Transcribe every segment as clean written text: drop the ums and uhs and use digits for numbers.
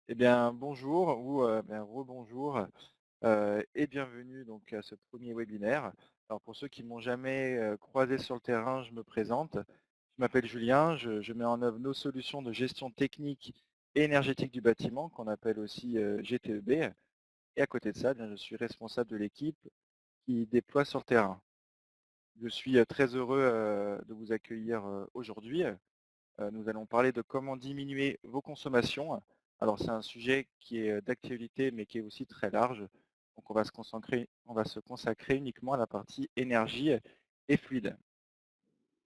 Eh bien, bonjour ou rebonjour et bienvenue donc à ce premier webinaire. Alors pour ceux qui m'ont jamais croisé sur le terrain, je me présente. Je m'appelle Julien, je mets en œuvre nos solutions de gestion technique et énergétique du bâtiment, qu'on appelle aussi GTEB. Et à côté de ça, eh bien, je suis responsable de l'équipe qui déploie sur le terrain. Je suis très heureux de vous accueillir aujourd'hui. Nous allons parler de comment diminuer vos consommations. Alors c'est un sujet qui est d'actualité mais qui est aussi très large. Donc on va se consacrer uniquement à la partie énergie et fluide.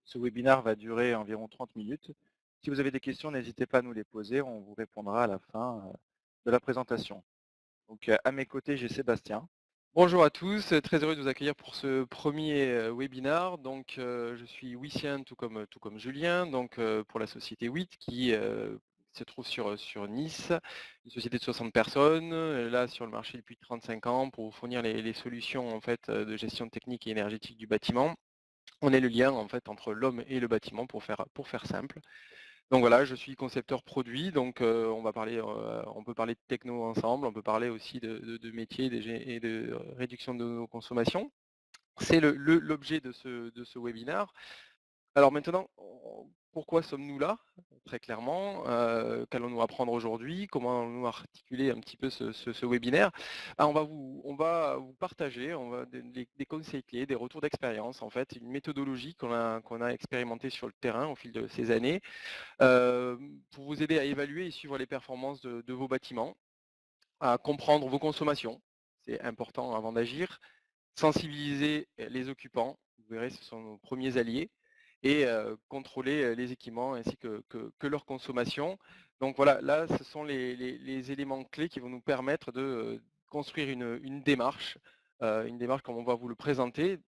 Ce webinaire va durer environ 30 minutes. Si vous avez des questions, n'hésitez pas à nous les poser, on vous répondra à la fin de la présentation. Donc à mes côtés, j'ai Sébastien. Bonjour à tous, très heureux de vous accueillir pour ce premier webinar. Donc, je suis Wissien, tout comme Julien, donc pour la société WIT qui se trouve sur Nice, une société de 60 personnes, là sur le marché depuis 35 ans pour vous fournir les solutions en fait de gestion technique et énergétique du bâtiment. On est le lien en fait entre l'homme et le bâtiment pour faire simple. Donc voilà, je suis concepteur produit, donc on peut parler de techno ensemble, on peut parler aussi de métier et de réduction de nos consommations. C'est l'objet de ce webinaire. Alors maintenant, pourquoi sommes-nous là? Très clairement, qu'allons-nous apprendre aujourd'hui? Comment allons-nous articuler un petit peu ce webinaire? Ah, on va vous partager des conseils clés, des retours d'expérience, en fait, une méthodologie qu'on a expérimentée sur le terrain au fil de ces années, pour vous aider à évaluer et suivre les performances de vos bâtiments, à comprendre vos consommations, c'est important avant d'agir, sensibiliser les occupants, vous verrez ce sont nos premiers alliés, et contrôler les équipements ainsi que leur consommation. Donc voilà, là ce sont les éléments clés qui vont nous permettre de construire une démarche comme on va vous le présenter,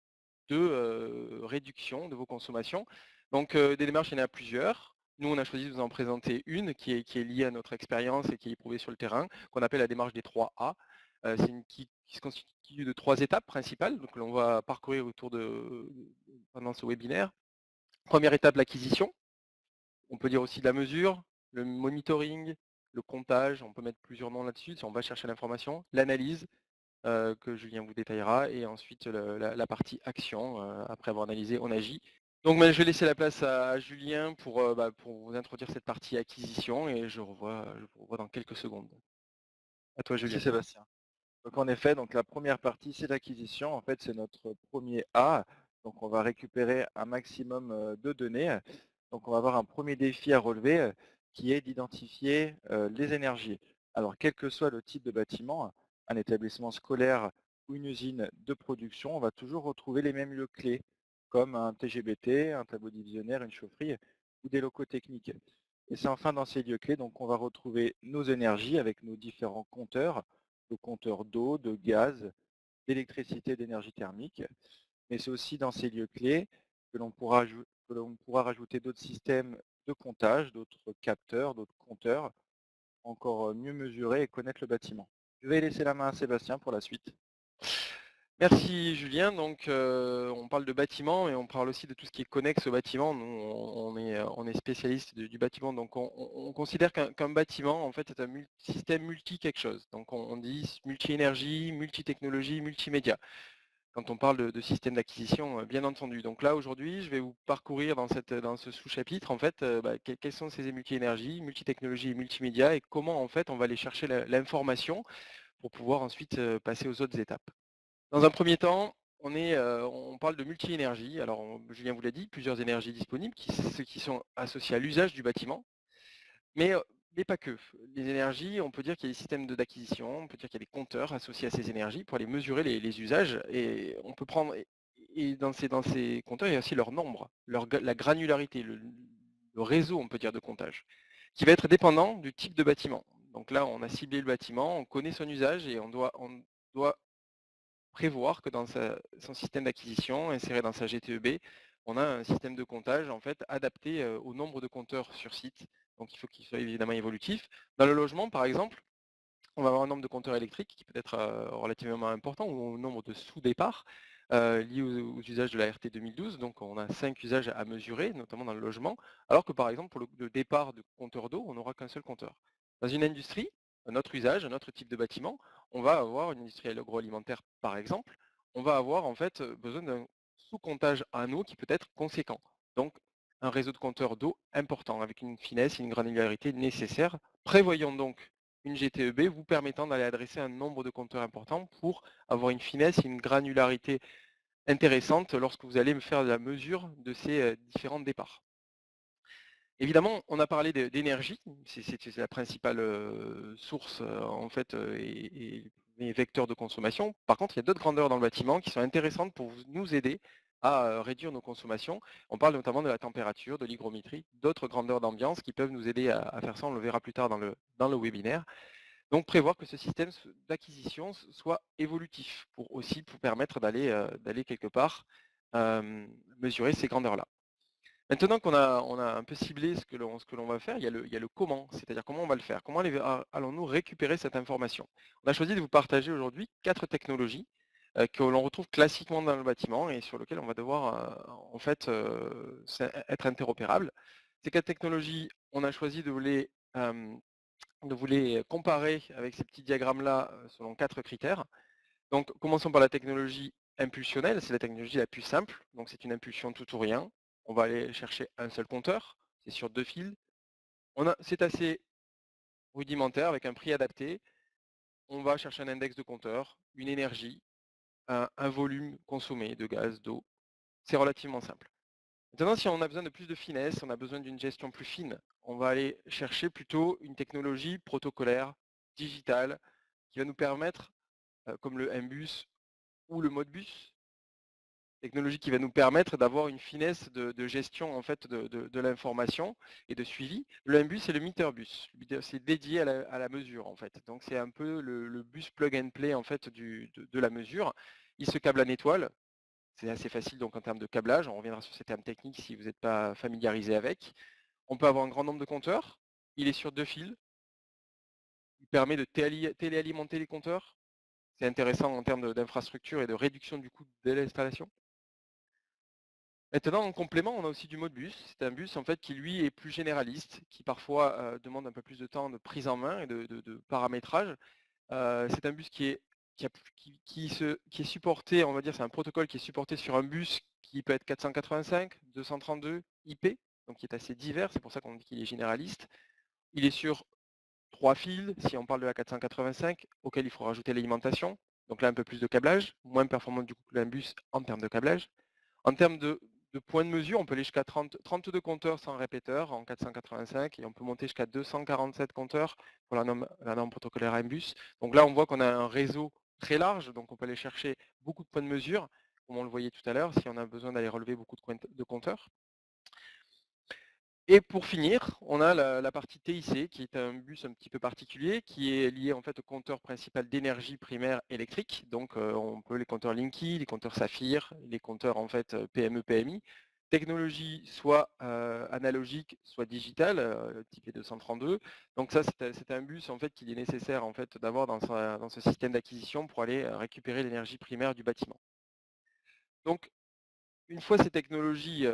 de réduction de vos consommations. Donc des démarches, il y en a plusieurs. Nous, on a choisi de vous en présenter une qui est liée à notre expérience et qui est éprouvée sur le terrain, qu'on appelle la démarche des 3 A. C'est une qui se constitue de 3 étapes principales, donc l'on va parcourir pendant ce webinaire. Première étape, l'acquisition. On peut dire aussi de la mesure, le monitoring, le comptage, on peut mettre plusieurs noms là-dessus, si on va chercher l'information, l'analyse, que Julien vous détaillera, et ensuite la partie action. Après avoir analysé, on agit. Donc je vais laisser la place à Julien pour vous introduire cette partie acquisition, et je vous revois dans quelques secondes. À toi Merci Julien. Sébastien. Donc en effet, donc la première partie, c'est l'acquisition. En fait, c'est notre premier A. Donc on va récupérer un maximum de données. Donc on va avoir un premier défi à relever qui est d'identifier les énergies. Alors quel que soit le type de bâtiment, un établissement scolaire ou une usine de production, on va toujours retrouver les mêmes lieux clés, comme un TGBT, un tableau divisionnaire, une chaufferie ou des locaux techniques. Et c'est enfin dans ces lieux clés donc on va retrouver nos énergies avec nos différents compteurs, le compteur d'eau, de gaz, d'électricité, d'énergie thermique. Mais c'est aussi dans ces lieux clés que l'on pourra rajouter d'autres systèmes de comptage, d'autres capteurs, d'autres compteurs, encore mieux mesurer et connaître le bâtiment. Je vais laisser la main à Sébastien pour la suite. Merci Julien. Donc on parle de bâtiment et on parle aussi de tout ce qui est connexe au bâtiment. Nous on est spécialiste du bâtiment, donc on considère qu'un bâtiment en fait est un système multi quelque chose. Donc on dit multi-énergie, multi-technologie, multimédia. Quand on parle de système d'acquisition, bien entendu. Donc là aujourd'hui, je vais vous parcourir dans ce sous-chapitre en fait, quelles sont ces multi-énergies, multi-technologie et multimédia, et comment en fait on va aller chercher l'information pour pouvoir ensuite passer aux autres étapes. Dans un premier temps, on parle de multi-énergie. Alors, Julien vous l'a dit, plusieurs énergies disponibles qui sont associées à l'usage du bâtiment, mais, mais pas que. Les énergies, on peut dire qu'il y a des systèmes d'acquisition, on peut dire qu'il y a des compteurs associés à ces énergies pour aller mesurer les usages. Et on peut prendre, et dans ces compteurs, il y a aussi leur nombre, la granularité, le réseau, on peut dire, de comptage, qui va être dépendant du type de bâtiment. Donc là, on a ciblé le bâtiment, on connaît son usage et on doit prévoir que dans son système d'acquisition, inséré dans sa GTEB, on a un système de comptage en fait adapté au nombre de compteurs sur site. Donc il faut qu'il soit évidemment évolutif. Dans le logement, par exemple, on va avoir un nombre de compteurs électriques qui peut être relativement important, ou au nombre de sous-départs liés aux usages de la RT 2012. Donc on a 5 usages à mesurer, notamment dans le logement, alors que par exemple pour le départ de compteur d'eau, on n'aura qu'un seul compteur. Dans une industrie, un autre usage, un autre type de bâtiment, on va avoir une industrie agroalimentaire par exemple, on va avoir en fait besoin d'un sous-comptage en eau qui peut être conséquent. Donc un réseau de compteurs d'eau important avec une finesse et une granularité nécessaires. Prévoyons donc une GTEB vous permettant d'aller adresser un nombre de compteurs important pour avoir une finesse et une granularité intéressante lorsque vous allez me faire la mesure de ces différents départs. Évidemment, on a parlé d'énergie, c'est la principale source en fait et vecteur de consommation. Par contre, il y a d'autres grandeurs dans le bâtiment qui sont intéressantes pour nous aider à réduire nos consommations. On parle notamment de la température, de l'hygrométrie, d'autres grandeurs d'ambiance qui peuvent nous aider à faire ça, on le verra plus tard dans le webinaire. Donc prévoir que ce système d'acquisition soit évolutif pour aussi pour permettre d'aller quelque part mesurer ces grandeurs-là. Maintenant qu'on a un peu ciblé ce que l'on va faire, il y a le comment, c'est-à-dire comment on va le faire. Comment allons-nous récupérer cette information? On a choisi de vous partager aujourd'hui 4 technologies que l'on retrouve classiquement dans le bâtiment et sur lesquelles on va devoir en fait être interopérable. Ces 4 technologies, on a choisi de vous les comparer avec ces petits diagrammes-là selon 4 critères. Donc commençons par la technologie impulsionnelle, c'est la technologie la plus simple, donc c'est une impulsion tout ou rien. On va aller chercher un seul compteur, c'est sur 2 fils. C'est assez rudimentaire avec un prix adapté. On va chercher un index de compteur, une énergie, un volume consommé de gaz, d'eau. C'est relativement simple. Maintenant, si on a besoin de plus de finesse, on a besoin d'une gestion plus fine, on va aller chercher plutôt une technologie protocolaire, digitale, qui va nous permettre, comme le MBus ou le Modbus, technologie qui va nous permettre d'avoir une finesse de gestion en fait de l'information et de suivi. Le MBus, c'est le meterbus. C'est dédié à la mesure en fait. Donc c'est un peu le bus plug and play en fait de la mesure. Il se câble en étoile. C'est assez facile donc en termes de câblage. On reviendra sur ces termes techniques si vous n'êtes pas familiarisé avec. On peut avoir un grand nombre de compteurs. Il est sur 2 fils. Il permet de téléalimenter les compteurs. C'est intéressant en termes d'infrastructure et de réduction du coût de l'installation. Maintenant, en complément, on a aussi du Modbus. C'est un bus en fait qui lui est plus généraliste, qui parfois demande un peu plus de temps de prise en main et de paramétrage. C'est un bus qui est supporté, on va dire, c'est un protocole qui est supporté sur un bus qui peut être 485, 232 IP, donc qui est assez divers, c'est pour ça qu'on dit qu'il est généraliste. Il est sur 3 fils, si on parle de la 485, auquel il faut rajouter l'alimentation. Donc là, un peu plus de câblage, moins performant du coup que un bus en termes de câblage. En termes de points de mesure, on peut aller jusqu'à 32 compteurs sans répéteur en 485 et on peut monter jusqu'à 247 compteurs pour la norme protocolaire MBus. Donc là, on voit qu'on a un réseau très large, donc on peut aller chercher beaucoup de points de mesure, comme on le voyait tout à l'heure, si on a besoin d'aller relever beaucoup de compteurs. Et pour finir, on a la partie TIC, qui est un bus un petit peu particulier, qui est lié en fait au compteur principal d'énergie primaire électrique. Donc on peut les compteurs Linky, les compteurs Saphir, les compteurs en fait PME, PMI. Technologie soit analogique, soit digitale, type 232. Donc ça, c'est un bus en fait qu'il est nécessaire en fait d'avoir dans ce système d'acquisition pour aller récupérer l'énergie primaire du bâtiment. Donc une fois ces technologies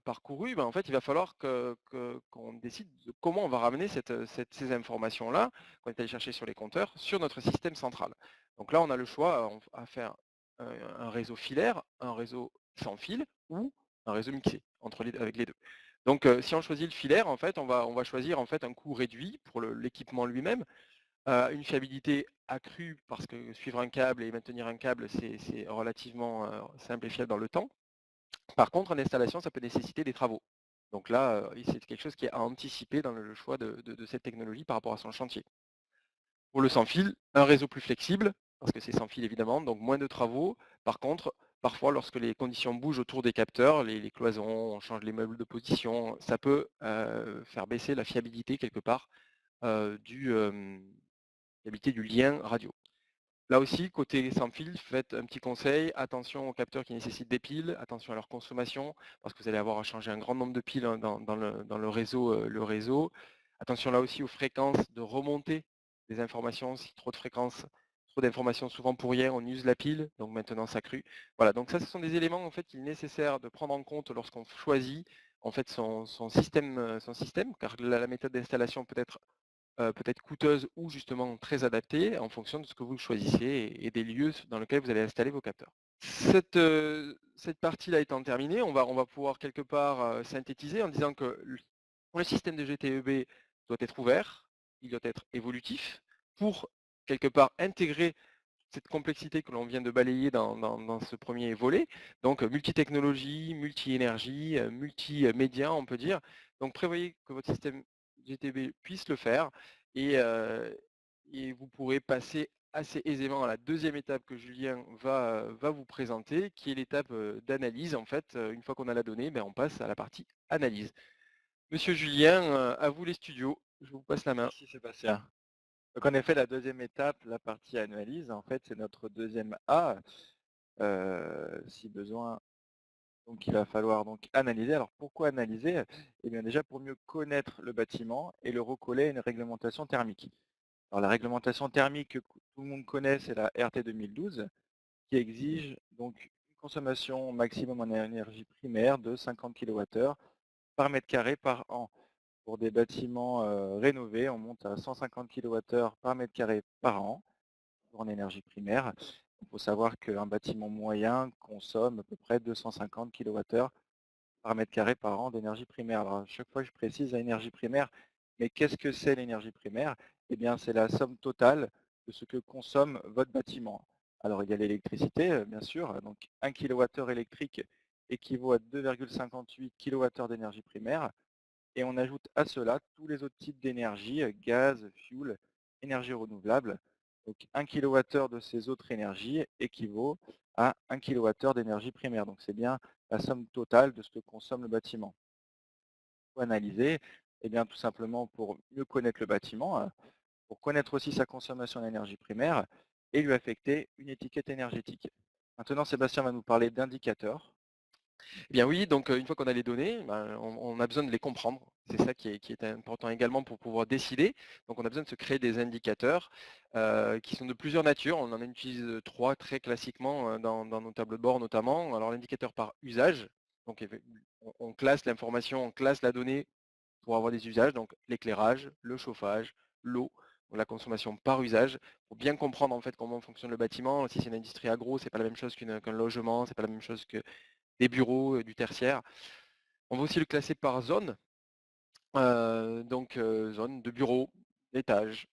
parcourues, ben, en fait, il va falloir qu'on décide de comment on va ramener ces informations-là, qu'on est allé chercher sur les compteurs, sur notre système central. Donc là, on a le choix à faire un réseau filaire, un réseau sans fil ou un réseau mixé avec les deux. Donc si on choisit le filaire, en fait, on va choisir en fait un coût réduit pour l'équipement lui-même, une fiabilité accrue parce que suivre un câble et maintenir un câble, c'est relativement simple et fiable dans le temps. Par contre, en installation, ça peut nécessiter des travaux. Donc là, c'est quelque chose qui est à anticiper dans le choix de cette technologie par rapport à son chantier. Pour le sans fil, un réseau plus flexible, parce que c'est sans fil évidemment, donc moins de travaux. Par contre, parfois lorsque les conditions bougent autour des capteurs, les cloisons, on change les meubles de position, ça peut faire baisser la fiabilité quelque part du lien radio. Là aussi, côté sans fil, faites un petit conseil, attention aux capteurs qui nécessitent des piles, attention à leur consommation, parce que vous allez avoir à changer un grand nombre de piles hein, dans le réseau. Attention là aussi aux fréquences de remontée des informations, si trop de fréquences, trop d'informations souvent pour rien, on use la pile, donc maintenant ça crue. Voilà, donc ça ce sont des éléments en fait qu'il est nécessaire de prendre en compte lorsqu'on choisit en fait son système, car la méthode d'installation peut être peut-être coûteuses ou justement très adaptées en fonction de ce que vous choisissez et des lieux dans lesquels vous allez installer vos capteurs. Cette partie-là étant terminée, on va pouvoir quelque part, synthétiser en disant que le système de GTEB doit être ouvert, il doit être évolutif pour quelque part intégrer cette complexité que l'on vient de balayer dans ce premier volet, donc multi-technologie, multi-énergie, multimédia, on peut dire. Donc prévoyez que votre système GTB puisse le faire et vous pourrez passer assez aisément à la deuxième étape que Julien va vous présenter, qui est l'étape d'analyse. En fait, une fois qu'on a la donnée, ben, on passe à la partie analyse. Monsieur Julien, à vous les studios, je vous passe la main. Merci Sébastien. Donc en effet, la deuxième étape, la partie analyse, en fait, c'est notre deuxième A, si besoin. Donc il va falloir donc analyser. Alors pourquoi analyser? Eh bien déjà pour mieux connaître le bâtiment et le recoller à une réglementation thermique. Alors la réglementation thermique que tout le monde connaît, c'est la RT 2012, qui exige donc une consommation maximum en énergie primaire de 50 kWh par mètre carré par an. Pour des bâtiments rénovés, on monte à 150 kWh par mètre carré par an en énergie primaire. Il faut savoir qu'un bâtiment moyen consomme à peu près 250 kWh par mètre carré par an d'énergie primaire. Alors à chaque fois je précise la énergie primaire, mais qu'est-ce que c'est l'énergie primaire? Eh bien c'est la somme totale de ce que consomme votre bâtiment. Alors il y a l'électricité, bien sûr, donc 1 kWh électrique équivaut à 2,58 kWh d'énergie primaire. Et on ajoute à cela tous les autres types d'énergie, gaz, fuel, énergie renouvelable. Donc 1 kWh de ces autres énergies équivaut à 1 kWh d'énergie primaire. Donc c'est bien la somme totale de ce que consomme le bâtiment. Pour analyser, eh bien, tout simplement pour mieux connaître le bâtiment, pour connaître aussi sa consommation d'énergie primaire et lui affecter une étiquette énergétique. Maintenant, Sébastien va nous parler d'indicateurs. Eh bien oui, donc une fois qu'on a les données, ben, on a besoin de les comprendre. C'est ça qui est important également pour pouvoir décider. Donc on a besoin de se créer des indicateurs qui sont de plusieurs natures. On en utilise 3 très classiquement dans nos tableaux de bord notamment. Alors l'indicateur par usage, donc on classe l'information, on classe la donnée pour avoir des usages, donc l'éclairage, le chauffage, l'eau, la consommation par usage, pour bien comprendre en fait comment fonctionne le bâtiment. Si c'est une industrie agro, c'est pas la même chose qu'un logement, c'est pas la même chose que des bureaux, du tertiaire. On va aussi le classer par zone, donc zone de bureaux, d'étages,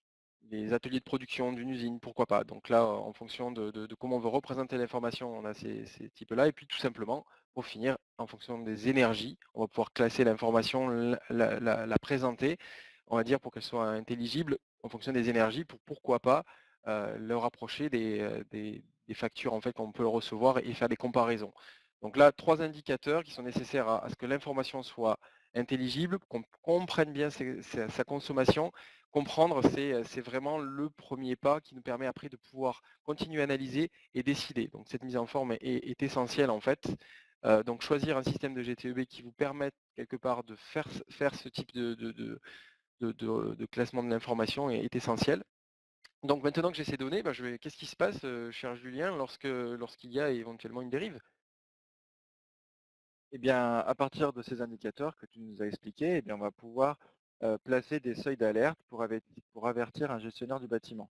les ateliers de production d'une usine, pourquoi pas. Donc là, en fonction de comment on veut représenter l'information, on a ces types-là. Et puis tout simplement, pour finir, en fonction des énergies, on va pouvoir classer l'information, la présenter, on va dire pour qu'elle soit intelligible en fonction des énergies, pour pourquoi pas le rapprocher des factures en fait qu'on peut recevoir et faire des comparaisons. Donc là, 3 indicateurs qui sont nécessaires à ce que l'information soit intelligible, qu'on comprenne bien sa consommation. Comprendre, c'est vraiment le premier pas qui nous permet après de pouvoir continuer à analyser et décider. Donc cette mise en forme est essentielle en fait. Donc choisir un système de GTEB qui vous permette quelque part de faire ce type de classement de l'information est essentiel. Donc maintenant que j'ai ces données, bah, qu'est-ce qui se passe, cher Julien, lorsqu'il y a éventuellement une dérive? Eh bien, à partir de ces indicateurs que tu nous as expliqués, eh bien, on va pouvoir placer des seuils d'alerte pour avertir un gestionnaire du bâtiment.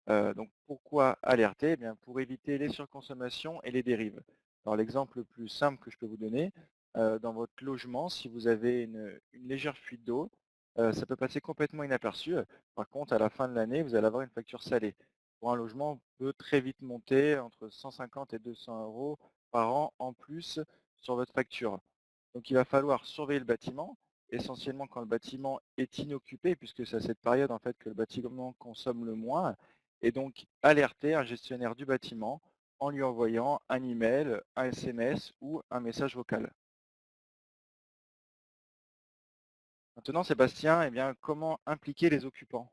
Donc pourquoi alerter? Eh bien, pour éviter les surconsommations et les dérives. Alors l'exemple le plus simple que je peux vous donner, dans votre logement, si vous avez une légère fuite d'eau, ça peut passer complètement inaperçu. Par contre, à la fin de l'année, vous allez avoir une facture salée. Pour un logement, peut très vite monter entre 150 et 200 € par an en plus sur votre facture. Donc il va falloir surveiller le bâtiment, essentiellement quand le bâtiment est inoccupé, puisque c'est à cette période en fait que le bâtiment consomme le moins, et donc alerter un gestionnaire du bâtiment en lui envoyant un email, un SMS ou un message vocal. Maintenant, Sébastien, eh bien, comment impliquer les occupants?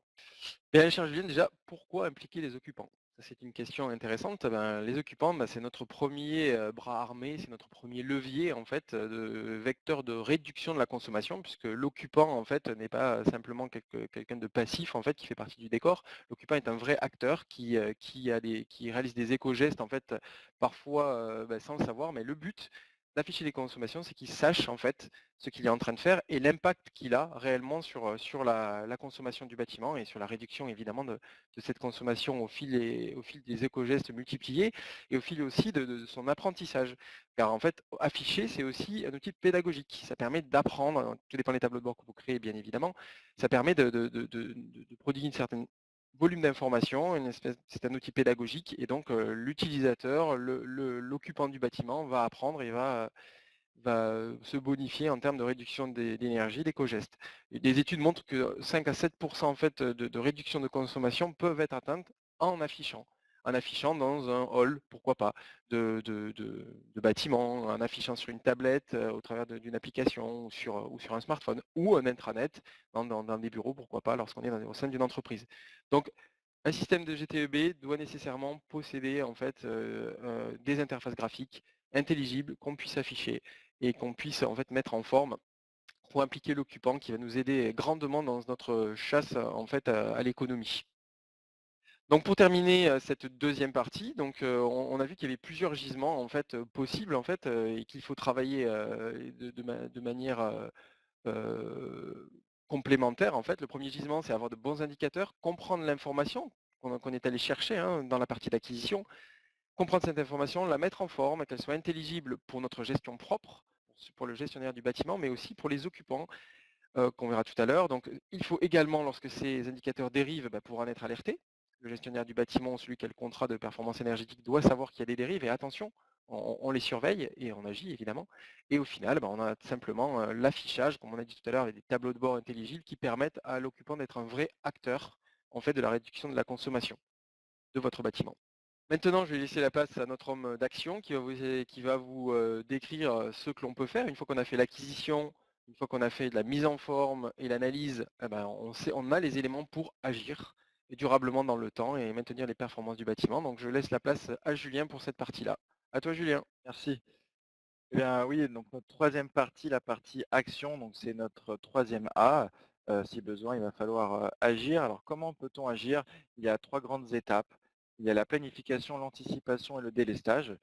Bien, cher Julien, déjà, pourquoi impliquer les occupants? Ça, c'est une question intéressante. Ben, les occupants, ben, c'est notre premier bras armé, c'est notre premier levier, en fait, de vecteur de réduction de la consommation, puisque l'occupant, en fait, n'est pas simplement quelqu'un de passif, en fait, qui fait partie du décor. L'occupant est un vrai acteur qui réalise des éco-gestes, en fait, parfois ben, sans le savoir, mais le but, d'afficher les consommations, c'est qu'il sache en fait ce qu'il est en train de faire et l'impact qu'il a réellement sur la consommation du bâtiment et sur la réduction évidemment de cette consommation au fil des éco-gestes multipliés et au fil aussi de son apprentissage. Car en fait, afficher, c'est aussi un outil pédagogique. Ça permet d'apprendre, hein, tout dépend des tableaux de bord que vous créez bien évidemment, ça permet de prodiguer une certaine volume d'informations, c'est un outil pédagogique et donc l'utilisateur, l'occupant du bâtiment va apprendre et va se bonifier en termes de réduction d'énergie, d'éco-gestes. Et des études montrent que 5 à 7 en fait, de réduction de consommation peuvent être atteintes en affichant. En affichant dans un hall, pourquoi pas, de bâtiment, en affichant sur une tablette au travers d'une application ou sur un smartphone, ou un intranet dans des bureaux, pourquoi pas, lorsqu'on est au sein d'une entreprise. Donc, un système de GTEB doit nécessairement posséder en fait, des interfaces graphiques intelligibles qu'on puisse afficher et qu'on puisse en fait mettre en forme pour impliquer l'occupant qui va nous aider grandement dans notre chasse en fait à l'économie. Donc pour terminer, cette deuxième partie, donc on a vu qu'il y avait plusieurs gisements en fait, possibles en fait, et qu'il faut travailler, de manière, complémentaire en fait. Le premier gisement, c'est avoir de bons indicateurs, comprendre l'information qu'on est allé chercher, hein, dans la partie d'acquisition, comprendre cette information, la mettre en forme, qu'elle soit intelligible pour notre gestion propre, pour le gestionnaire du bâtiment, mais aussi pour les occupants, qu'on verra tout à l'heure. Donc il faut également, lorsque ces indicateurs dérivent, pouvoir en être alerté. Le gestionnaire du bâtiment, celui qui a le contrat de performance énergétique, doit savoir qu'il y a des dérives et attention, on les surveille et on agit évidemment. Et au final, on a simplement l'affichage, comme on a dit tout à l'heure, avec des tableaux de bord intelligibles qui permettent à l'occupant d'être un vrai acteur en fait, de la réduction de la consommation de votre bâtiment. Maintenant, je vais laisser la place à notre homme d'action qui va vous décrire ce que l'on peut faire. Une fois qu'on a fait l'acquisition, une fois qu'on a fait de la mise en forme et l'analyse, on a les éléments pour agir durablement dans le temps et maintenir les performances du bâtiment. Donc je laisse la place à Julien pour cette partie-là. À toi Julien. Merci. Eh bien oui, donc notre troisième partie, la partie action, donc c'est notre troisième A. Si besoin, il va falloir agir. Alors comment peut-on agir? Il y a trois grandes étapes. Il y a la planification, l'anticipation et le délestage.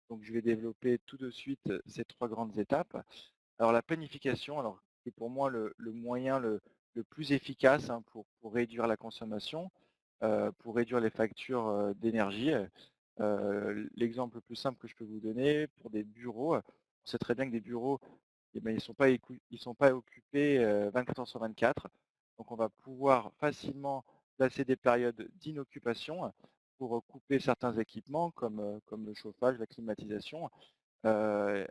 Donc je vais développer tout de suite ces trois grandes étapes. Alors la planification, alors c'est pour moi le moyen le plus efficace, hein, pour réduire la consommation, pour réduire les factures d'énergie. L'exemple le plus simple que je peux vous donner, pour des bureaux, on sait très bien que des bureaux, eh ben, ils sont pas occupés 24 heures sur 24. Donc on va pouvoir facilement placer des périodes d'inoccupation pour couper certains équipements comme le chauffage, la climatisation, heu,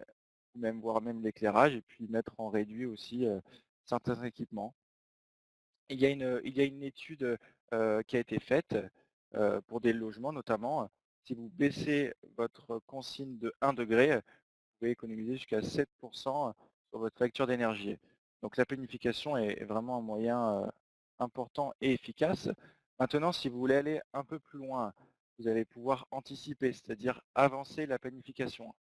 ou même voire même l'éclairage et puis mettre en réduit aussi certains équipements. Il y a une étude qui a été faite pour des logements notamment. Si vous baissez votre consigne de 1 degré, vous pouvez économiser jusqu'à 7 sur votre facture d'énergie. Donc la planification est vraiment un moyen important et efficace. Maintenant, si vous voulez aller un peu plus loin, vous allez pouvoir anticiper, c'est-à-dire avancer la planification.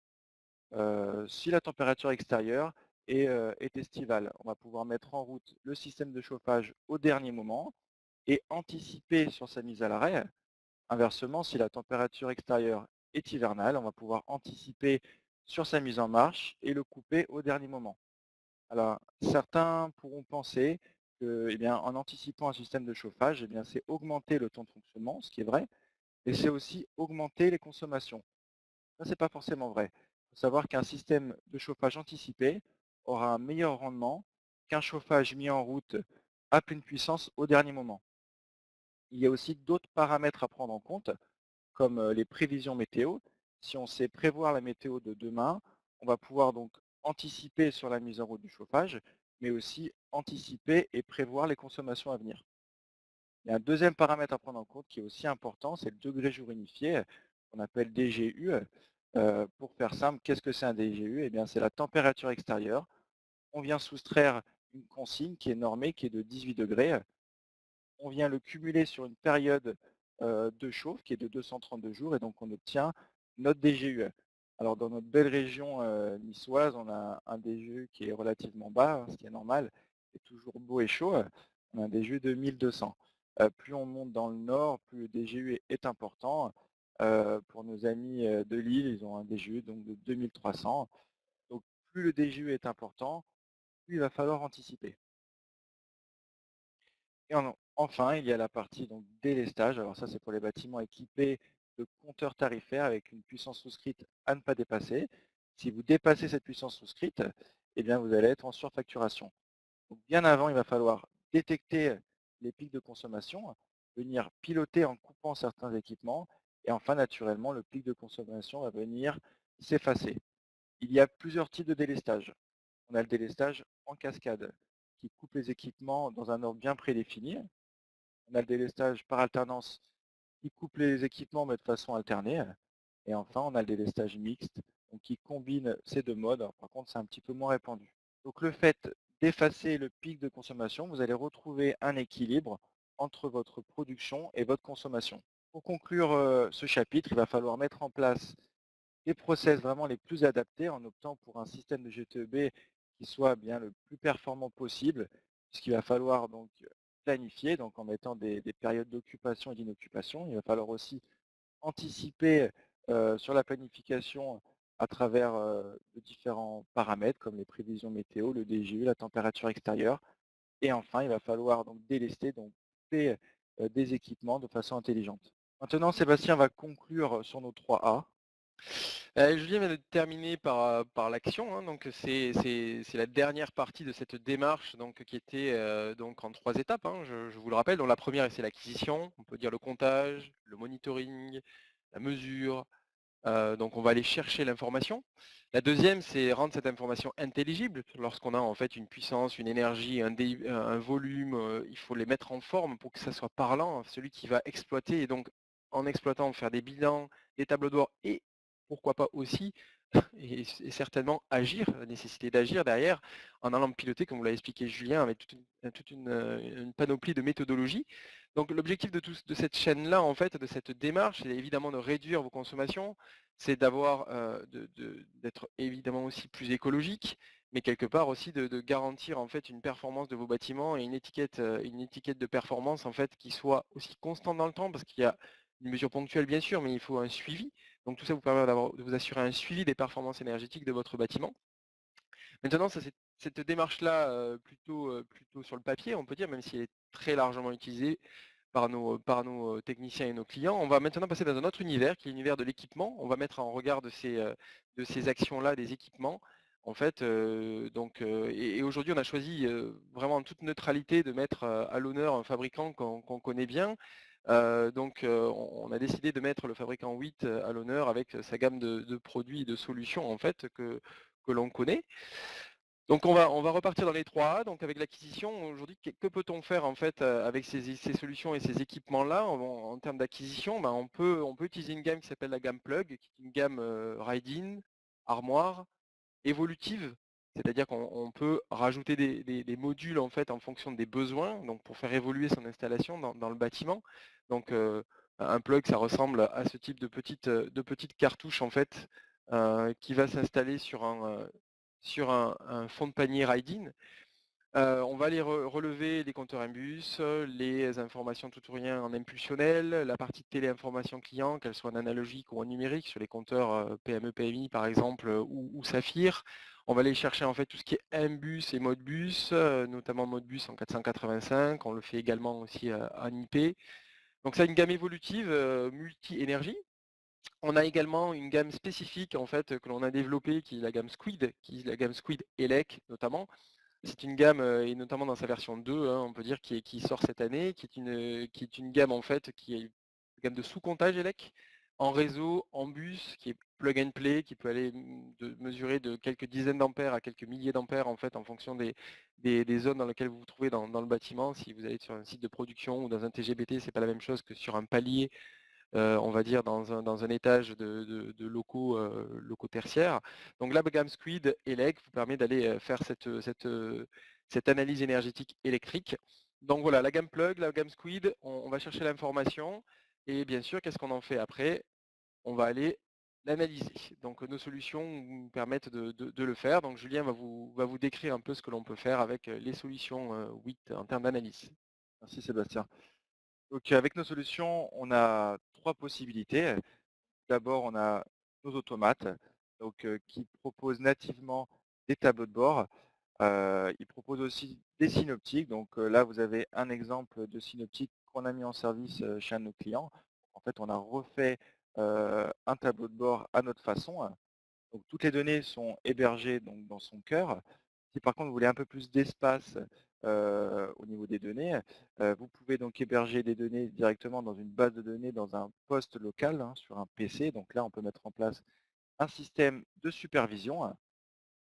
Si la température extérieure est estivale, on va pouvoir mettre en route le système de chauffage au dernier moment et anticiper sur sa mise à l'arrêt. Inversement, si la température extérieure est hivernale, on va pouvoir anticiper sur sa mise en marche et le couper au dernier moment. Alors, certains pourront penser que, eh bien, en anticipant un système de chauffage, eh bien, c'est augmenter le temps de fonctionnement, ce qui est vrai, et c'est aussi augmenter les consommations. Ça, c'est pas forcément vrai. Il faut savoir qu'un système de chauffage anticipé aura un meilleur rendement qu'un chauffage mis en route à pleine puissance au dernier moment. Il y a aussi d'autres paramètres à prendre en compte, comme les prévisions météo. Si on sait prévoir la météo de demain, on va pouvoir donc anticiper sur la mise en route du chauffage, mais aussi anticiper et prévoir les consommations à venir. Il y a un deuxième paramètre à prendre en compte qui est aussi important, c'est le degré jour unifié, qu'on appelle DGU. Pour faire simple, qu'est-ce que c'est un DGU? Eh bien, c'est la température extérieure. On vient soustraire une consigne qui est normée, qui est de 18 degrés. On vient le cumuler sur une période de chauffe qui est de 232 jours et donc on obtient notre DGU. Alors dans notre belle région niçoise, on a un DGU qui est relativement bas, hein, ce qui est normal, c'est toujours beau et chaud. On a un DGU de 1200. Plus on monte dans le nord, plus le DGU est important. Pour nos amis de Lille, ils ont un DGU donc de 2300. plus le DGE est important, plus il va falloir anticiper. Et enfin, il y a la partie donc délestage. Alors ça, c'est pour les bâtiments équipés de compteurs tarifaires avec une puissance souscrite à ne pas dépasser. Si vous dépassez cette puissance souscrite, eh bien, vous allez être en surfacturation. Donc bien avant, il va falloir détecter les pics de consommation, venir piloter en coupant certains équipements, et enfin, naturellement, le pic de consommation va venir s'effacer. Il y a plusieurs types de délestage. On a le délestage en cascade, qui coupe les équipements dans un ordre bien prédéfini. On a le délestage par alternance, qui coupe les équipements mais de façon alternée. Et enfin, on a le délestage mixte, donc qui combine ces deux modes. Alors, par contre, c'est un petit peu moins répandu. Donc le fait d'effacer le pic de consommation, vous allez retrouver un équilibre entre votre production et votre consommation. Pour conclure ce chapitre, il va falloir mettre en place les process vraiment les plus adaptés en optant pour un système de GTEB qui soit bien le plus performant possible, puisqu'il va falloir donc planifier, donc en mettant des périodes d'occupation et d'inoccupation. Il va falloir aussi anticiper sur la planification à travers de différents paramètres comme les prévisions météo, le DGE, la température extérieure. Et enfin, il va falloir donc délester, donc couper des équipements de façon intelligente. Maintenant, Sébastien va conclure sur nos 3A. Julien vient de terminer par l'action, hein, donc c'est la dernière partie de cette démarche donc, qui était donc en 3 étapes, hein, je vous le rappelle. Donc la première c'est l'acquisition, on peut dire le comptage, le monitoring, la mesure, donc on va aller chercher l'information. La deuxième, c'est rendre cette information intelligible. Lorsqu'on a en fait une puissance, une énergie, un volume, il faut les mettre en forme pour que ça soit parlant. Celui qui va exploiter et donc en exploitant faire des bilans, des tableaux de bord et pourquoi pas aussi et certainement agir, la nécessité d'agir derrière, en allant piloter, comme vous l'avez expliqué Julien, avec une panoplie de méthodologies. Donc l'objectif de cette chaîne-là, en fait, de cette démarche, c'est évidemment de réduire vos consommations, c'est d'avoir, d'être évidemment aussi plus écologique, mais quelque part aussi de garantir en fait une performance de vos bâtiments et une étiquette de performance en fait qui soit aussi constante dans le temps, parce qu'il y a une mesure ponctuelle bien sûr, mais il faut un suivi. Donc tout ça vous permet de vous assurer un suivi des performances énergétiques de votre bâtiment. Maintenant, ça, cette démarche-là, plutôt sur le papier, on peut dire, même si elle est très largement utilisée par nos techniciens et nos clients, on va maintenant passer dans un autre univers, qui est l'univers de l'équipement. On va mettre en regard de ces actions-là des équipements. En fait, et aujourd'hui, on a choisi vraiment en toute neutralité de mettre à l'honneur un fabricant qu'on connaît bien. On a décidé de mettre le fabricant WIT à l'honneur avec sa gamme de produits et de solutions en fait que l'on connaît. Donc on va repartir dans les 3A, donc avec l'acquisition. Aujourd'hui, que peut-on faire en fait avec ces solutions et ces équipements-là en termes d'acquisition? Ben, on peut utiliser une gamme qui s'appelle la gamme Plug, qui est une gamme Ride-in, armoire, évolutive, c'est-à-dire qu'on peut rajouter des modules en fait en fonction des besoins, donc pour faire évoluer son installation dans le bâtiment. Donc un plug, ça ressemble à ce type de petites cartouches en fait qui va s'installer sur un fond de panier Ride-in. On va aller relever les compteurs Imbus, les informations tout ou rien en impulsionnel, la partie de téléinformation client, qu'elle soit en analogique ou en numérique, sur les compteurs PME, PMI par exemple, ou Saphir. On va aller chercher en fait tout ce qui est Imbus et Modbus, notamment Modbus en 485, on le fait également aussi en IP. Donc ça, une gamme évolutive multi-énergie. On a également une gamme spécifique en fait que l'on a développée qui est la gamme Squid, qui est la gamme Squid ELEC notamment. C'est une gamme, et notamment dans sa version 2, hein, on peut dire, qui sort cette année, qui est une gamme en fait, qui est une gamme de sous-comptage ELEC, en réseau, en bus, qui est plug and play, qui peut aller mesurer de quelques dizaines d'ampères à quelques milliers d'ampères en fait, en fonction des zones dans lesquelles vous vous trouvez dans le bâtiment. Si vous allez sur un site de production ou dans un TGBT, c'est pas la même chose que sur un palier on va dire dans un étage de locaux tertiaires. Donc la gamme Squid ELEC vous permet d'aller faire cette analyse énergétique électrique. Donc voilà, la gamme Plug, la gamme Squid, on va chercher l'information et bien sûr, qu'est-ce qu'on en fait après? On va aller l'analyser. Donc nos solutions nous permettent de le faire. Donc Julien va vous décrire un peu ce que l'on peut faire avec les solutions WIT en termes d'analyse. Merci Sébastien. Donc avec nos solutions, on a 3 possibilités. D'abord, on a nos automates, donc qui proposent nativement des tableaux de bord. Ils proposent aussi des synoptiques. Donc là, vous avez un exemple de synoptique qu'on a mis en service, chez un de nos clients. En fait, on a refait, un tableau de bord à notre façon. Donc toutes les données sont hébergées donc dans son cœur. Si par contre vous voulez un peu plus d'espace, au niveau des données, vous pouvez donc héberger des données directement dans une base de données dans un poste local, hein, sur un PC. Donc là, on peut mettre en place un système de supervision.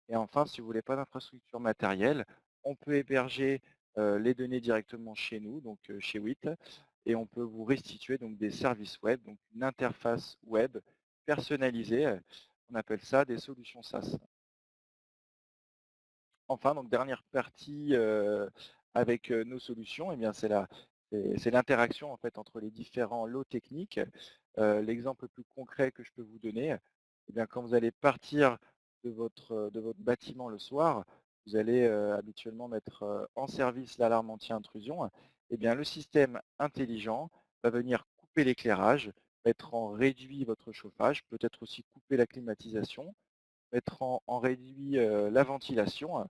Et enfin, si vous voulez pas d'infrastructure matérielle, on peut héberger, les données directement chez nous, donc chez WIT, et on peut vous restituer donc des services web, donc une interface web personnalisée. On appelle ça des solutions SaaS. Enfin, donc dernière partie, avec, nos solutions, eh bien c'est l'interaction en fait entre les différents lots techniques. L'exemple le plus concret que je peux vous donner, eh bien quand vous allez partir de votre bâtiment le soir, vous allez, habituellement mettre, en service l'alarme anti-intrusion. Eh bien le système intelligent va venir couper l'éclairage, mettre en réduit votre chauffage, peut-être aussi couper la climatisation, mettre en réduit, la ventilation.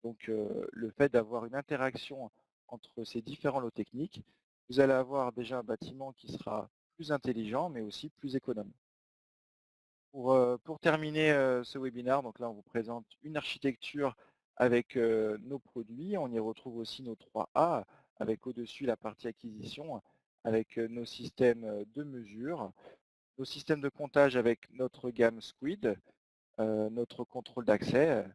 Donc le fait d'avoir une interaction entre ces différents lots techniques, vous allez avoir déjà un bâtiment qui sera plus intelligent, mais aussi plus économe. Pour terminer, ce webinaire, donc là on vous présente une architecture avec, nos produits. On y retrouve aussi nos 3 A, avec au-dessus la partie acquisition, avec, nos systèmes, de mesure, nos systèmes de comptage avec notre gamme Squid, notre contrôle d'accès.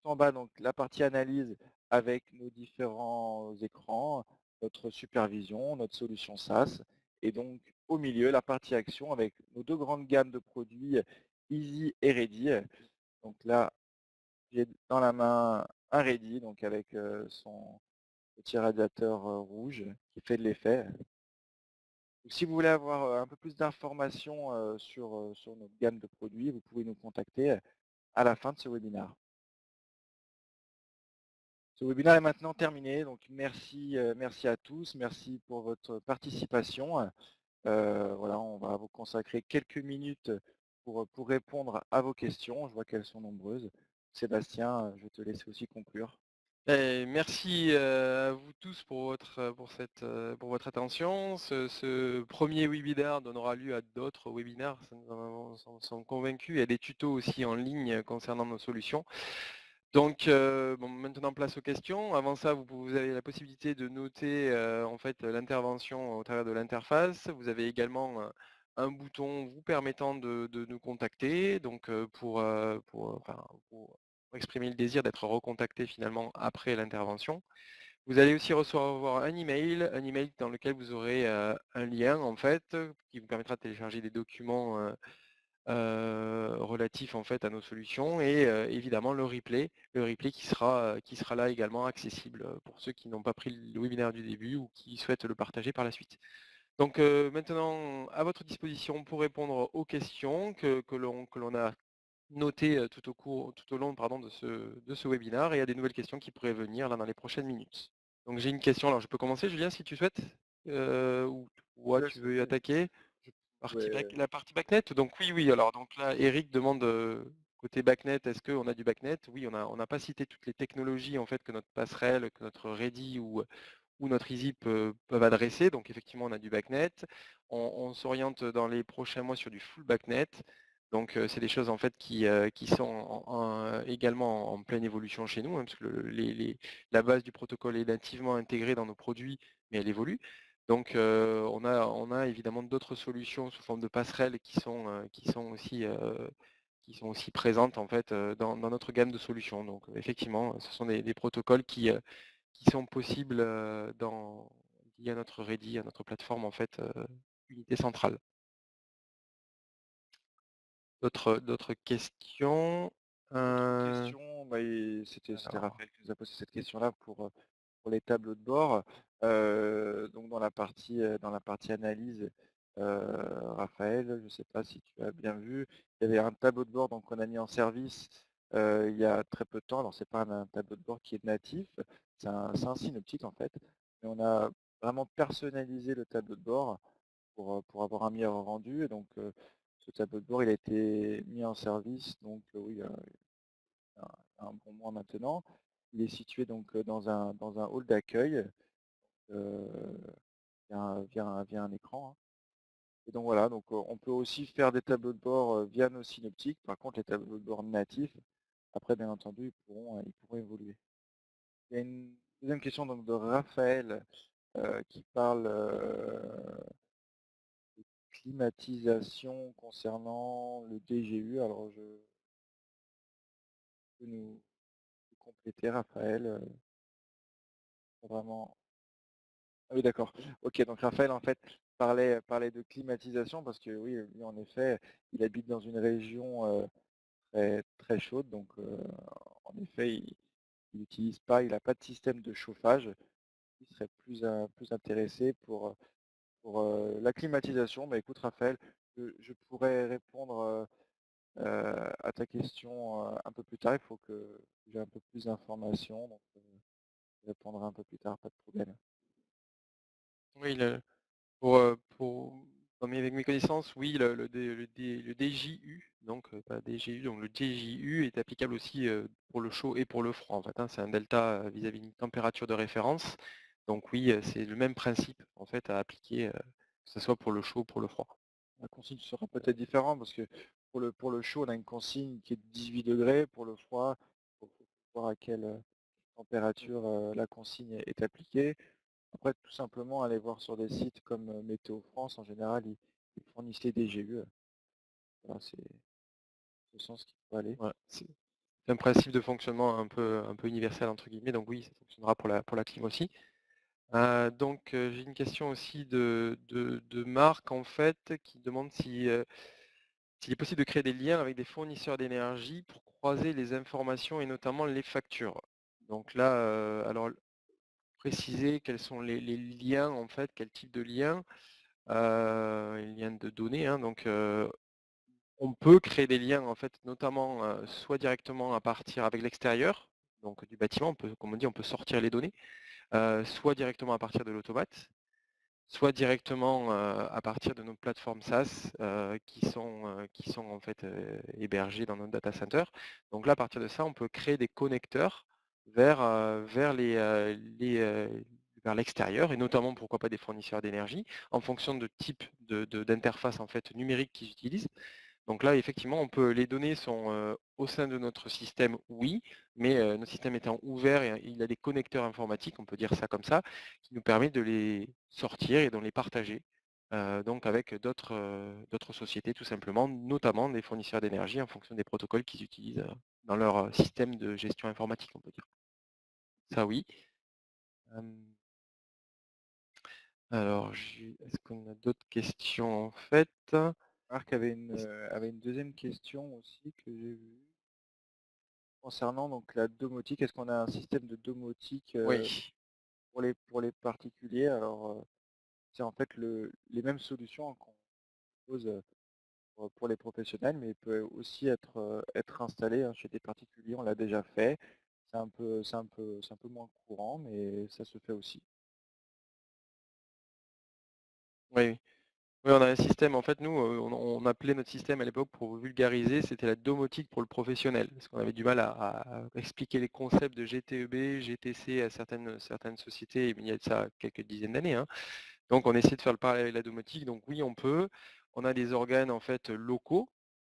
Tout en bas, donc la partie analyse avec nos différents écrans, notre supervision, notre solution SaaS et donc au milieu, la partie action avec nos 2 grandes gammes de produits Easy et Ready. Donc là, j'ai dans la main un Ready, donc avec, son petit radiateur, rouge qui fait de l'effet. Donc si vous voulez avoir, un peu plus d'informations, sur notre gamme de produits, vous pouvez nous contacter, à la fin de ce webinaire. Ce webinaire est maintenant terminé, donc merci, merci à tous, merci pour votre participation. Voilà, on va vous consacrer quelques minutes pour répondre à vos questions. Je vois qu'elles sont nombreuses. Sébastien, je vais te laisser aussi conclure. Merci, à vous tous pour pour votre attention. Ce 1er webinaire donnera lieu à d'autres webinaires, ça nous en sommes convaincus. Il y a des tutos aussi en ligne concernant nos solutions. Donc, bon, maintenant place aux questions. Avant ça, vous avez la possibilité de noter, en fait, l'intervention au travers de l'interface. Vous avez également, un bouton vous permettant de nous contacter, donc, pour exprimer le désir d'être recontacté finalement après l'intervention. Vous allez aussi recevoir un email dans lequel vous aurez, un lien en fait, qui vous permettra de télécharger des documents, relatifs en fait à nos solutions et évidemment le replay qui sera là également accessible, pour ceux qui n'ont pas pris le webinaire du début ou qui souhaitent le partager par la suite. Donc maintenant à votre disposition pour répondre aux questions que l'on a notées, tout au long pardon de ce webinaire, et il y a des nouvelles questions qui pourraient venir là dans les prochaines minutes. Donc j'ai une question, alors je peux commencer Julien si tu souhaites? Ou toi tu veux Oui, attaquer? je pouvais La partie backnet, donc oui, oui, alors donc là, Eric demande, côté backnet, est-ce qu'on a du backnet? Oui, on n'a pas cité toutes les technologies en fait que notre passerelle, que notre Ready ou notre Easy peuvent adresser. Donc effectivement, on a du backnet. On s'oriente dans les prochains mois sur du full backnet. Donc c'est des choses en fait qui sont également en pleine évolution chez nous, hein, parce que la base du protocole est nativement intégrée dans nos produits, mais elle évolue. Donc on a évidemment d'autres solutions sous forme de passerelles qui sont aussi présentes en fait dans notre gamme de solutions. Donc effectivement, ce sont des protocoles qui sont possibles via notre Ready, à notre plateforme en fait, unité centrale. D'autres questions? D'autres Heu, questions? Bah, c'était alors, Raphaël qui nous a posé cette question-là pour les tableaux de bord. Donc dans la partie analyse, Raphaël, je ne sais pas si tu as bien vu, il y avait un tableau de bord donc qu'on a mis en service, il y a très peu de temps. Alors c'est pas un tableau de bord qui est natif, c'est un synoptique en fait, mais on a vraiment personnalisé le tableau de bord pour avoir un meilleur rendu. Et donc ce tableau de bord il a été mis en service donc oui, un bon mois maintenant. Il est situé donc, dans un hall d'accueil, via un écran, hein. Et donc voilà, donc, on peut aussi faire des tableaux de bord, via nos synoptiques. Par contre, les tableaux de bord natifs, après bien entendu, ils pourront évoluer. Il y a une deuxième question donc de Raphaël, qui parle, climatisation concernant le DGU. Alors je peux nous compléter Raphaël, vraiment. Ah oui, d'accord. OK, donc Raphaël en fait parlait de climatisation parce que oui, lui en effet, il habite dans une région, très très chaude donc, en effet, il n'a pas de système de chauffage. Il serait plus intéressé pour, la climatisation. Bah, écoute Raphaël, je pourrais répondre, à ta question, un peu plus tard. Il faut que j'ai un peu plus d'informations, donc, je répondrai un peu plus tard, pas de problème. Oui, pour avec mes connaissances, oui, le DJU, donc pas DGU, donc le DJU est applicable aussi, pour le chaud et pour le froid, en fait, hein. C'est un delta, vis-à-vis d'une température de référence. Donc oui, c'est le même principe, en fait, à appliquer, que ce soit pour le chaud ou pour le froid. La consigne sera peut-être différente parce que pour le chaud, on a une consigne qui est de 18 degrés. Pour le froid, il faut voir à quelle, Mmh. température, la consigne est appliquée. Après, tout simplement, aller voir sur des sites comme, Météo France, en général, ils fournissent les DGU, voilà, c'est ce sens qu'il faut aller. Voilà, c'est un principe de fonctionnement un peu «universel» entre guillemets, donc oui, ça fonctionnera pour la clim aussi. Donc j'ai une question aussi de Marc, en fait, qui demande si, s'il est possible de créer des liens avec des fournisseurs d'énergie pour croiser les informations et notamment les factures. Donc là, alors préciser quels sont les liens en fait, quel type de liens, les liens de données, hein, donc on peut créer des liens en fait, notamment, soit directement à partir avec l'extérieur, donc du bâtiment, on peut, comme on dit, on peut sortir les données, soit directement à partir de l'automate, soit directement, à partir de nos plateformes SaaS, qui sont en fait, hébergées dans notre data center. Donc là, à partir de ça, on peut créer des connecteurs vers l'extérieur et notamment, pourquoi pas, des fournisseurs d'énergie en fonction de type d'interface en fait numérique qu'ils utilisent. Donc là, effectivement, les données sont, au sein de notre système, oui, mais notre système étant ouvert et il a des connecteurs informatiques, on peut dire ça comme ça, qui nous permet de les sortir et de les partager, donc avec d'autres sociétés tout simplement, notamment des fournisseurs d'énergie en fonction des protocoles qu'ils utilisent, dans leur, système de gestion informatique, on peut dire. Ça oui. Hem, alors est-ce qu'on a d'autres questions en fait? Marc avait une deuxième question aussi que j'ai vue concernant donc la domotique. Est-ce qu'on a un système de domotique, Oui. pour les particuliers? Alors, c'est en fait les mêmes solutions qu'on propose, pour les professionnels, mais il peut aussi être installé, hein, chez des particuliers. On l'a déjà fait. C'est un peu moins courant, mais ça se fait aussi. Oui, oui. Oui, on a un système, en fait, nous, on appelait notre système à l'époque pour vulgariser, c'était la domotique pour le professionnel. Parce qu'on avait du mal à expliquer les concepts de GTEB, GTC à certaines sociétés, il y a de ça quelques dizaines d'années, hein. Donc on essaie de faire le parallèle avec la domotique. Donc oui, on peut. On a des organes en fait locaux,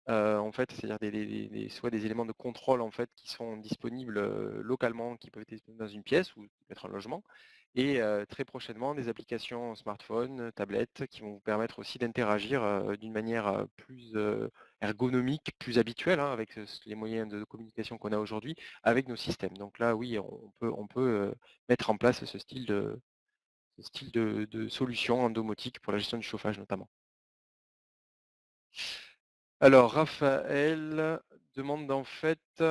en fait, c'est-à-dire soit des éléments de contrôle en fait qui sont disponibles localement, qui peuvent être disponibles dans une pièce ou qui peuvent être un logement. Et très prochainement, des applications smartphone, tablettes, qui vont vous permettre aussi d'interagir d'une manière plus ergonomique, plus habituelle, hein, avec les moyens de communication qu'on a aujourd'hui, avec nos systèmes. Donc là, oui, on peut mettre en place ce style de solution en domotique pour la gestion du chauffage notamment. Alors Raphaël demande en fait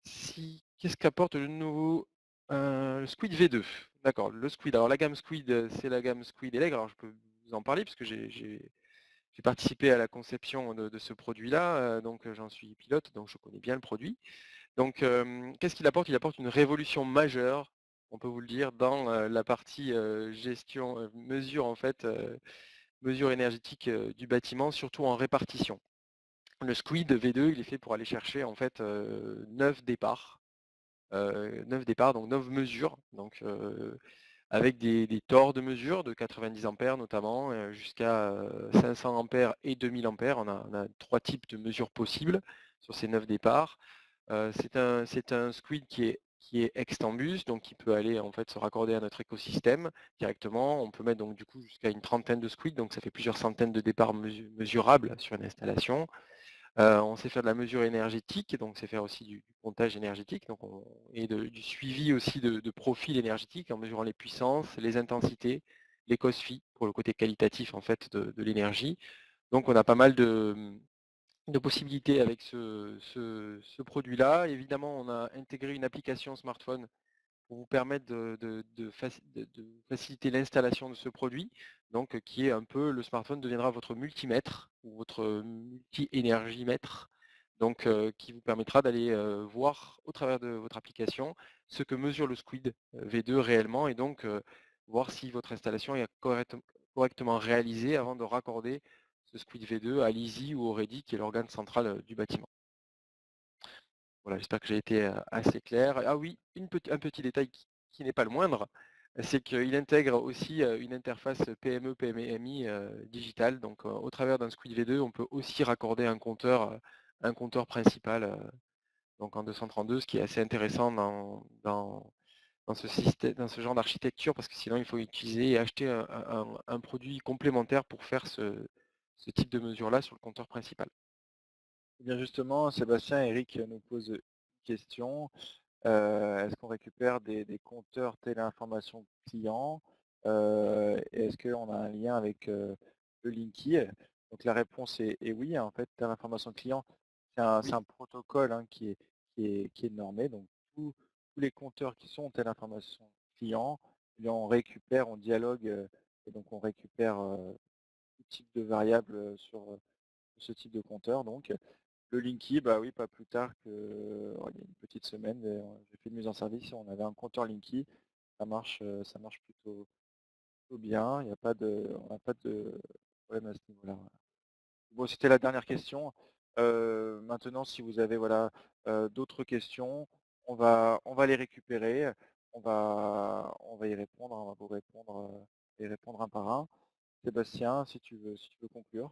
si qu'est-ce qu'apporte le nouveau, le Squid V2? D'accord, le Squid. Alors la gamme Squid, c'est la gamme Squid Elec. Alors je peux vous en parler puisque j'ai participé à la conception de ce produit-là, donc j'en suis pilote, donc je connais bien le produit. Donc qu'est-ce qu'il apporte? Il apporte une révolution majeure, on peut vous le dire, dans, la partie, gestion, mesure en fait, mesure énergétique, du bâtiment, surtout en répartition. Le squid V2, il est fait pour aller chercher en fait, 9 départs, 9 départs, donc 9 mesures, donc avec des torts de mesure de 90 ampères notamment, jusqu'à, 500 ampères et 2000 ampères. On a 3 types de mesures possibles sur ces 9 départs. C'est un squid qui est extembus, donc qui peut aller en fait se raccorder à notre écosystème directement. On peut mettre donc du coup jusqu'à une trentaine de squids, donc ça fait plusieurs centaines de départs mesurables sur une installation. On sait faire de la mesure énergétique, donc c'est faire aussi du comptage énergétique, donc du suivi aussi de profil énergétique en mesurant les puissances, les intensités, les COSFI pour le côté qualitatif en fait de l'énergie. Donc on a pas mal de possibilités avec ce produit-là. Évidemment, on a intégré une application smartphone pour vous permettre de faciliter l'installation de ce produit, donc qui est un peu, le smartphone deviendra votre multimètre ou votre multi-énergimètre, donc qui vous permettra d'aller voir au travers de votre application ce que mesure le Squid V2 réellement, et donc voir si votre installation est correctement réalisée avant de raccorder ce Squid V2 à l'EASY ou au Ready, qui est l'organe central du bâtiment. Voilà, j'espère que j'ai été, assez clair. Ah oui, un petit détail qui n'est pas le moindre, c'est qu'il intègre aussi, une interface PME, PMI, digitale. Donc, au travers d'un Squid V2, on peut aussi raccorder un compteur principal, donc en 232, ce qui est assez intéressant dans ce genre d'architecture, parce que sinon il faut utiliser et acheter un produit complémentaire pour faire ce type de mesure-là sur le compteur principal. Eh bien justement, Sébastien, Eric nous pose une question. Est-ce qu'on récupère des compteurs téléinformation client? Et est-ce qu'on a un lien avec, le Linky? Donc la réponse est oui, hein. En fait, téléinformation client, c'est Oui. un protocole, hein, qui est normé. Donc tous les compteurs qui sont téléinformation client, eh bien on récupère, on dialogue, et donc on récupère, tout type de variables, sur ce type de compteur donc. Le Linky, bah oui, pas plus tard que, il y a une petite semaine, j'ai fait une mise en service et on avait un compteur Linky. Ça marche plutôt bien. Il y a pas de On n'a pas de problème à ce niveau-là, voilà. Bon, c'était la dernière question. Maintenant, si vous avez, voilà, d'autres questions, on va les récupérer. On va y répondre, on va vous répondre, et répondre un par un. Sébastien, si tu veux conclure.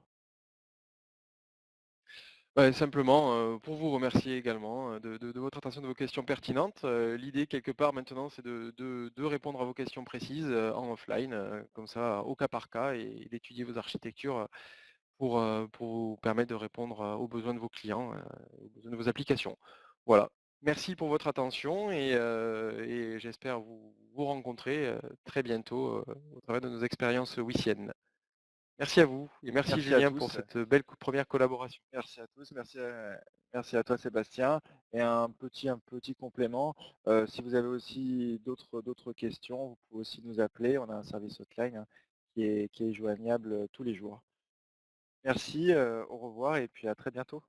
Bah, simplement, pour vous remercier également, de votre attention, de vos questions pertinentes. L'idée quelque part maintenant, c'est de répondre à vos questions précises, en offline, comme ça, au cas par cas, et d'étudier vos architectures, pour vous permettre de répondre, aux besoins de vos clients, aux besoins de vos applications. Voilà. Merci pour votre attention, et j'espère vous rencontrer, très bientôt, au travers de nos expériences wissiennes. Merci à vous et merci Merci à Julien pour tous. cette belle première collaboration. Merci à tous, merci à toi Sébastien. Et un petit complément, si vous avez aussi d'autres questions, vous pouvez aussi nous appeler. On a un service hotline, hein, qui est joignable, tous les jours. Merci, au revoir et puis à très bientôt.